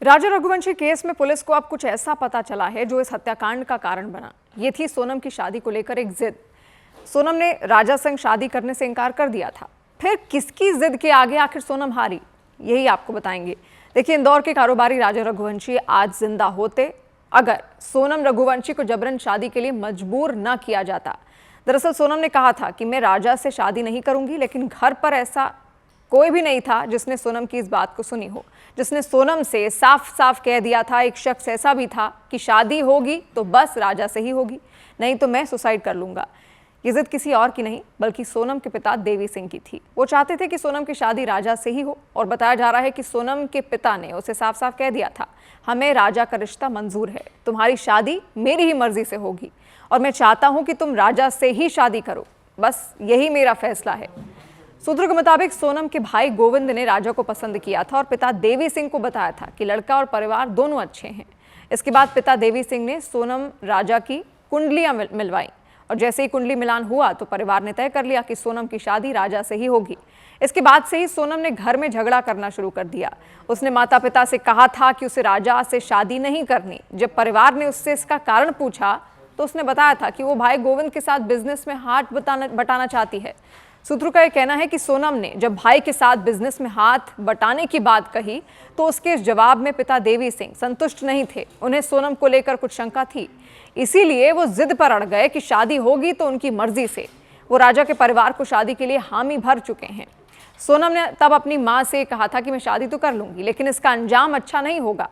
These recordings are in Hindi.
राजा रघुवंशी केस में पुलिस को अब कुछ ऐसा पता चला है जो इस हत्याकांड का कारण बना। ये थी सोनम की शादी को लेकर एक जिद। सोनम ने राजा संग शादी करने से इनकार कर दिया था। फिर किसकी जिद के आगे आखिर सोनम हारी, यही आपको बताएंगे। देखिए, इंदौर के कारोबारी राजा रघुवंशी आज जिंदा होते अगर सोनम रघुवंशी को जबरन शादी के लिए मजबूर न किया जाता। दरअसल सोनम ने कहा था कि मैं राजा से शादी नहीं करूंगी, लेकिन घर पर ऐसा कोई भी नहीं था जिसने सोनम की इस बात को सुनी हो, जिसने सोनम से साफ साफ कह दिया था। एक शख्स ऐसा भी था कि शादी होगी तो बस राजा से ही होगी, नहीं तो मैं सुसाइड कर लूंगा। ये जिद किसी और की नहीं बल्कि सोनम के पिता देवी सिंह की थी। वो चाहते थे कि सोनम की शादी राजा से ही हो, और बताया जा रहा है कि सोनम के पिता ने उसे साफ साफ कह दिया था, हमें राजा का रिश्ता मंजूर है, तुम्हारी शादी मेरी ही मर्जी से होगी और मैं चाहता हूं कि तुम राजा से ही शादी करो, बस यही मेरा फैसला है। सूत्रों के मुताबिक सोनम के भाई गोविंद ने राजा को पसंद किया था और पिता देवी सिंह को बताया था कि लड़का और परिवार दोनों अच्छे हैं। इसके बाद पिता देवी सिंह ने सोनम राजा की कुंडलियां मिलवाई, और जैसे ही कुंडली मिलान हुआ तो परिवार ने तय कर लिया कि सोनम की शादी राजा से ही होगी। इसके बाद से ही सोनम ने घर में झगड़ा करना शुरू कर दिया। उसने माता पिता से कहा था कि उसे राजा से शादी नहीं करनी। जब परिवार ने उससे इसका कारण पूछा तो उसने बताया था कि वो भाई गोविंद के साथ बिजनेस में हाथ बटाना चाहती है। सूत्रों का यह कहना है कि सोनम ने जब भाई के साथ बिजनेस में हाथ बटाने की बात कही तो उसके इस जवाब में पिता देवी सिंह संतुष्ट नहीं थे। उन्हें सोनम को लेकर कुछ शंका थी, इसीलिए वो जिद पर अड़ गए कि शादी होगी तो उनकी मर्जी से। वो राजा के परिवार को शादी के लिए हामी भर चुके हैं। सोनम ने तब अपनी मां से कहा था कि मैं शादी तो कर लूंगी, लेकिन इसका अंजाम अच्छा नहीं होगा।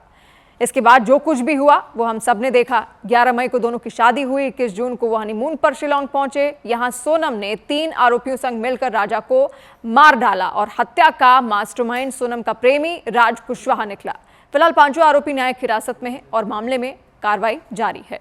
इसके बाद जो कुछ भी हुआ वो हम सब ने देखा। 11 मई को दोनों की शादी हुई। 21 जून को वो हनीमून पर शिलांग पहुंचे। यहां सोनम ने 3 आरोपियों संग मिलकर राजा को मार डाला और हत्या का मास्टरमाइंड सोनम का प्रेमी राज कुशवाहा निकला। फिलहाल 5 आरोपी न्यायिक हिरासत में है और मामले में कार्रवाई जारी है।